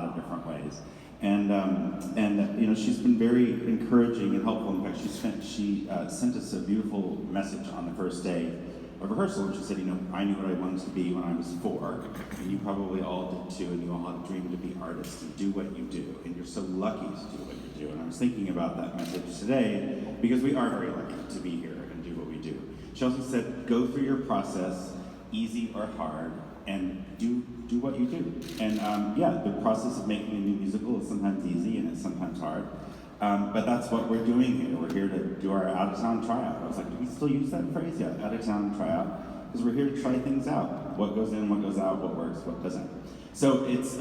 lot of different ways. And you know, she's been very encouraging and helpful. In fact, she sent us a beautiful message on the first day of rehearsal, and she said, you know, I knew what I wanted to be when I was 4, and you probably all did too, and you all had a dream to be artists and do what you do, and you're so lucky to do what you do. And I was thinking about that message today because we are very lucky to be here and do what we do. She also said, go through your process, easy or hard, and do what you do. And yeah, the process of making a new musical is sometimes easy and it's sometimes hard. But that's what we're doing here. We're here to do our out-of-town tryout. I was like, do we still use that phrase? Yeah, out-of-town tryout. Because we're here to try things out. What goes in, what goes out, what works, what doesn't. So it's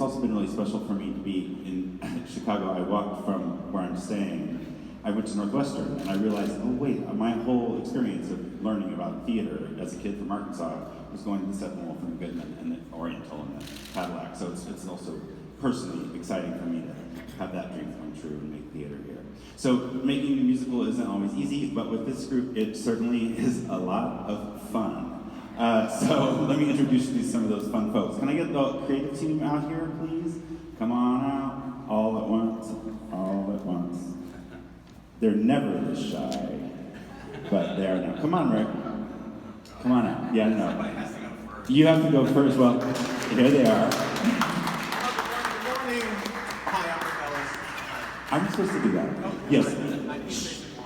also been really special for me to be in Chicago. I walked from where I'm staying. I went to Northwestern and I realized, oh wait, my whole experience of learning about theater as a kid from Arkansas was going to the Steppenwolf and the Goodman and the Oriental and the Cadillac. So it's also personally exciting for me to have that dream come true and make theater here. So making a musical isn't always easy, but with this group, it certainly is a lot of fun. So let me introduce you to some of those fun folks. Can I get the creative team out here, please? Come on out, all at once, all at once. They're never this shy, but they are now. Come on, Rick. Come on out. Yeah, no. Somebody has to go first. You have to go first. Well, here they are. Good morning. Hi, I'm supposed to do that. Yes.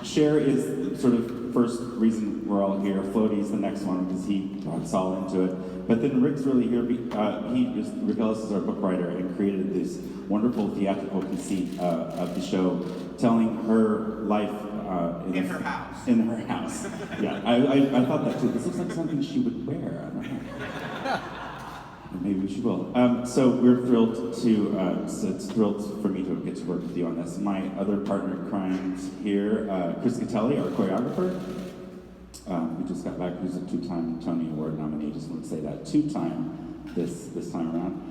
Cher is the sort of first reason we're all here. Floaty's the next one because he brought us all into it. But then Rick's really here. Rick Ellis is our book writer and created this wonderful theatrical conceit of the show, telling her life in her house. In her house. Yeah, I thought that too. This looks like something she would wear. I don't know. Maybe she will. So we're thrilled to, it's thrilled for me to get to work with you on this. My other partner in crimes here, Chris Catelli, our choreographer, who just got back, who's a 2-time Tony Award nominee, just want to say that, 2-time this time around.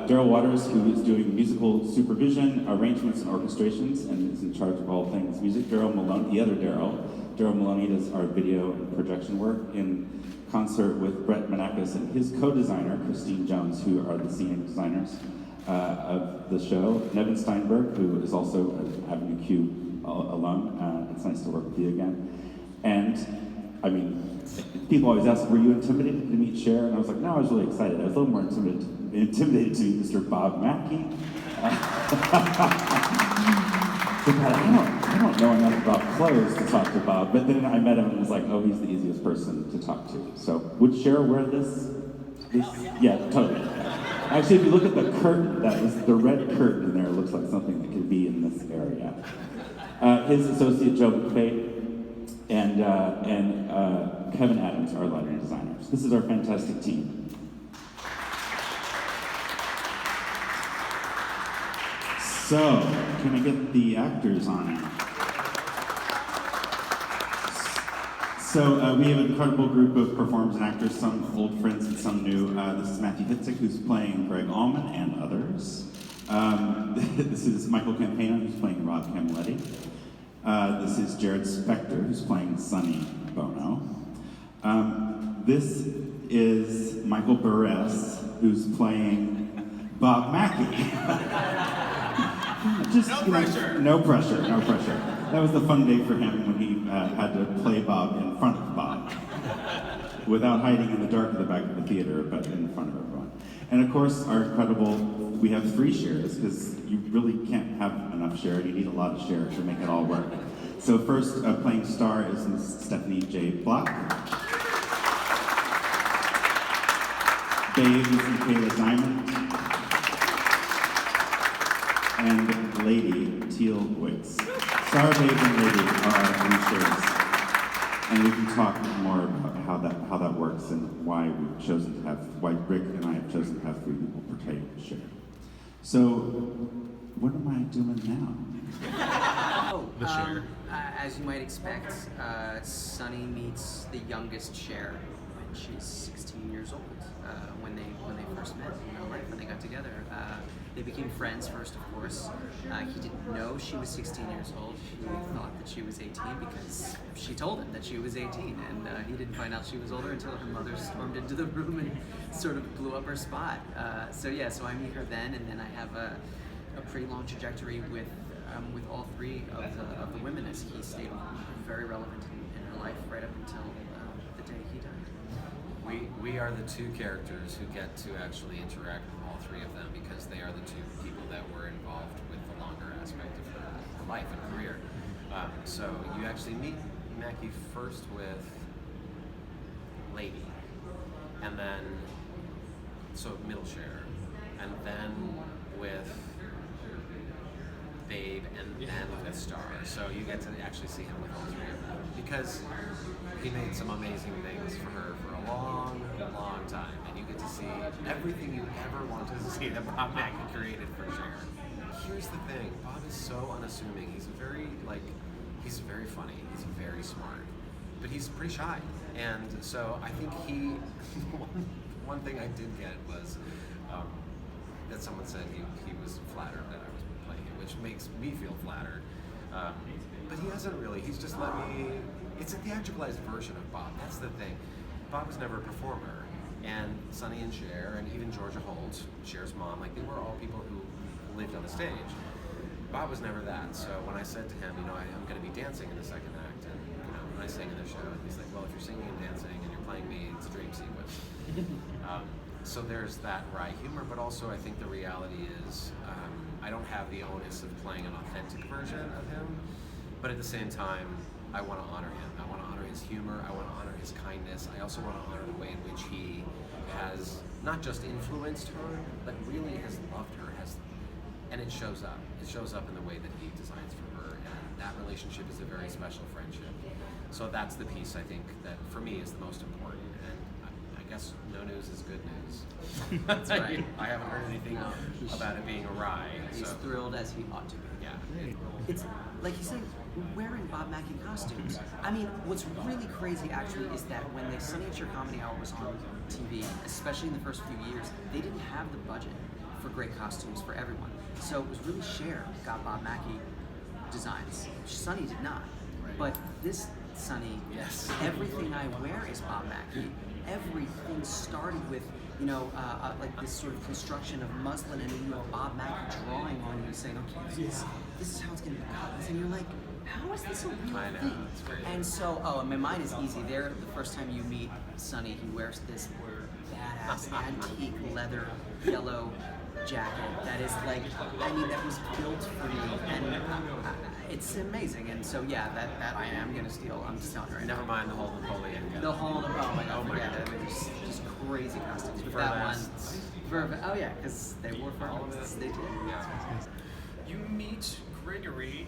Daryl Waters, who is doing musical supervision, arrangements, and orchestrations, and is in charge of all things music. Daryl Maloney, the other Daryl Maloney does our video and projection work in concert with Brett Manakis and his co-designer, Christine Jones, who are the senior designers of the show. Nevin Steinberg, who is also an Avenue Q alum. It's nice to work with you again. And, I mean, people always ask, were you intimidated to meet Cher? And I was like, no, I was really excited. I was a little more intimidated to meet Mr. Bob Mackey. I don't know enough about clothes to talk to Bob, but then I met him and was like, oh, he's the easiest person to talk to. So, would Cher wear this? Yeah, totally. Actually, if you look at the curtain, the red curtain in there looks like something that could be in this area. His associate, Joe McFay, and Kevin Adams, our lighting designers. This is our fantastic team. So, can I get the actors on it? So, we have an incredible group of performers and actors, some old friends and some new. This is Matthew Hitzik, who's playing Greg Allman and others. This is Michael Campana, who's playing Rob Camilletti. This is Jared Spector, who's playing Sonny Bono. This is Michael Buress, who's playing Bob Mackey. No pressure. That was the fun day for him when he had to play Bob in front of Bob. Without hiding in the dark at the back of the theater, but in front of everyone. And of course, our incredible, we have 3 Chers, because you really can't have enough Cher, you need a lot of Cher to make it all work. So first, playing star is Ms. Stephanie J. Block. Babe is Michaela Diamond. And Lady, Teal Wicks. Star, Babe, and Lady are our 3 Chers. And we can talk more about how that works and why Rick and I have chosen to have 3 people portray Cher. So, what am I doing now? As you might expect, Sonny meets the youngest Cher when she's 16 years old. When they first met, right when they got together. They became friends first, of course. He didn't know she was 16 years old. He thought that she was 18 because she told him that she was 18, and he didn't find out she was older until her mother stormed into the room and sort of blew up her spot. So I meet her then, and then I have a pretty long trajectory with all three of the women, as he stayed very relevant in her life right up until the day he died. We are the two characters who get to actually interact with all three of them because they are the two people that were involved with the longer aspect of her life and career. So you actually meet Mackie first with Lady, and then middle share, and then with Babe, and then with Star. So you get to actually see him with all three of them because he made some amazing things for her for a long, long time, and you get to see everything you ever wanted to see that Bob Mackie created for Cher. Here's the thing: Bob is so unassuming. He's very funny. He's very smart, but he's pretty shy. And so I think one thing I did get was that someone said he was flattered that I was playing it, which makes me feel flattered. But he hasn't really. He's just let me. It's a theatricalized version of Bob. That's the thing. Bob was never a performer, and Sonny and Cher, and even Georgia Holt, Cher's mom, they were all people who lived on the stage. Bob was never that. So when I said to him, I'm going to be dancing in the second act, and when I sang in the show, he's like, well, if you're singing and dancing and you're playing me, it's a dream sequence. So there's that wry humor, but also I think the reality is I don't have the onus of playing an authentic version of him, but at the same time, I want to honor him. I want to honor his humor. I want to honor his kindness. I also want to honor the way in which he has not just influenced her, but really has loved her. And it shows up. It shows up in the way that he designs for her, and that relationship is a very special friendship. So that's the piece I think that for me is the most important. And I guess no news is good news. That's right. I haven't heard anything about it being awry. He's thrilled as he ought to be. Yeah. It's like you said, wearing Bob Mackie costumes. I mean, what's really crazy actually is that when the Sonny and Cher Comedy Hour was on TV, especially in the first few years, they didn't have the budget for great costumes for everyone. So it was really Cher got Bob Mackie designs. Sonny did not. Right. But this Sonny, Yes. Everything I wear is Bob Mackie. Everything started with, like this sort of construction of muslin, and Bob Mackie drawing on you and saying, okay, this is how it's going to be cut. And you're like, how is this a real I know, thing? it's great. And so, mine is easy. There, the first time you meet Sonny, he wears this badass antique leather yellow jacket that is that was built for me, and it's amazing. And so that I am gonna steal. I'm just telling you right now. Never mind the whole Napoleon. The whole, oh my god, Oh my forget God. it. I mean, just crazy costumes. But Fur that vests. one, oh yeah, because they wore fur All of vests. it. They did. Yeah. You meet Gregory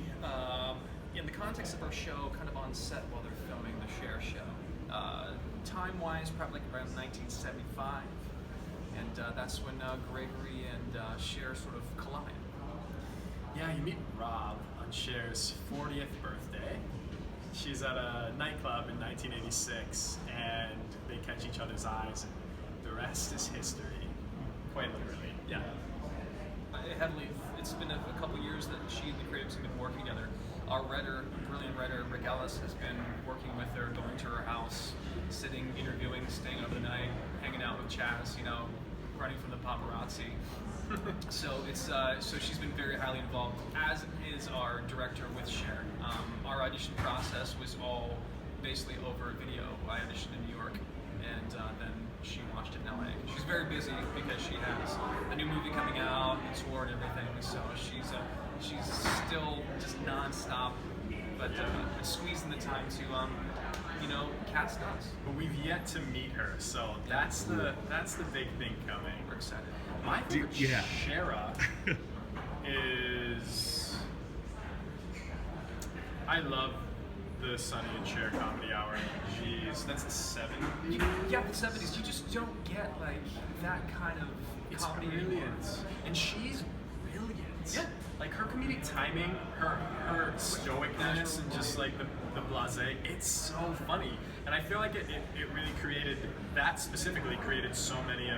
in the context of our show, kind of on set while they're filming the Cher Show. Time-wise, probably around 1975, and that's when Gregory and Cher sort of collide. Yeah, you meet Rob on Cher's 40th birthday. She's at a nightclub in 1986, and they catch each other's eyes, and the rest is history. Quite literally, yeah. It's been a couple years that she and the creatives have been working together. Our writer, brilliant writer, Rick Ellis, has been working with her, going to her house, sitting, interviewing, staying over the night, hanging out with Chaz, running from the paparazzi. So she's been very highly involved, as is our director with Cher. Our audition process was all basically over video. I auditioned in New York, and then she watched it in LA. She's very busy because she has a new movie coming out, and tour and everything. So she's still just nonstop, but squeezing the time to cast us. But we've yet to meet her, so that's the big thing coming. We're excited. My favorite Shera is, I love the Sonny and Cher Comedy Hour. Jeez, that's the 70s. Yeah, the 70s. You just don't get that kind of It's comedy brilliant. anymore. And she's brilliant. Yeah. Like her comedic timing, her stoicness, and just the blasé, it's so funny. And I feel like it really created, that specifically created so many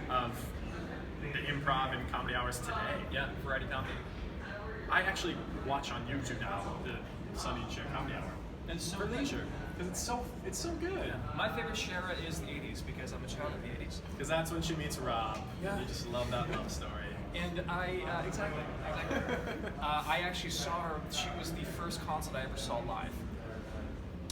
of the improv and comedy hours today. Yeah, variety comedy. I actually watch on YouTube now the Sunny Chair Comedy Hour. And so For leisure, because it's so good. My favorite Shara is the 80s because I'm a child of the 80s. Because that's when she meets Rob. Yeah. You just love that love story. And exactly. I actually saw her. She was the first concert I ever saw live.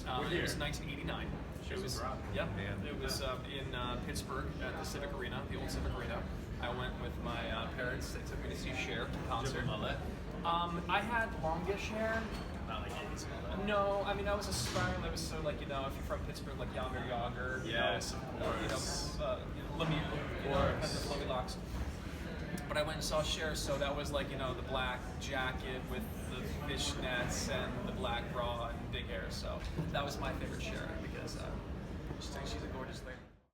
What It year? was 1989. She was Rob. Yeah, it was in Pittsburgh at the Civic Arena, the old Civic Arena. I went with my parents. They took me to see Cher concert. mullet? I had longish hair. Not like 80s. No, I mean I was aspiring. I was so like if you're from Pittsburgh, like Yammer Yager. Yes, of course. Lemieux, Of course. the flowy locks. But I went and saw Cher, so that was like the black jacket with the fishnets and the black bra and big hair. So that was my favorite Cher because she's a gorgeous lady.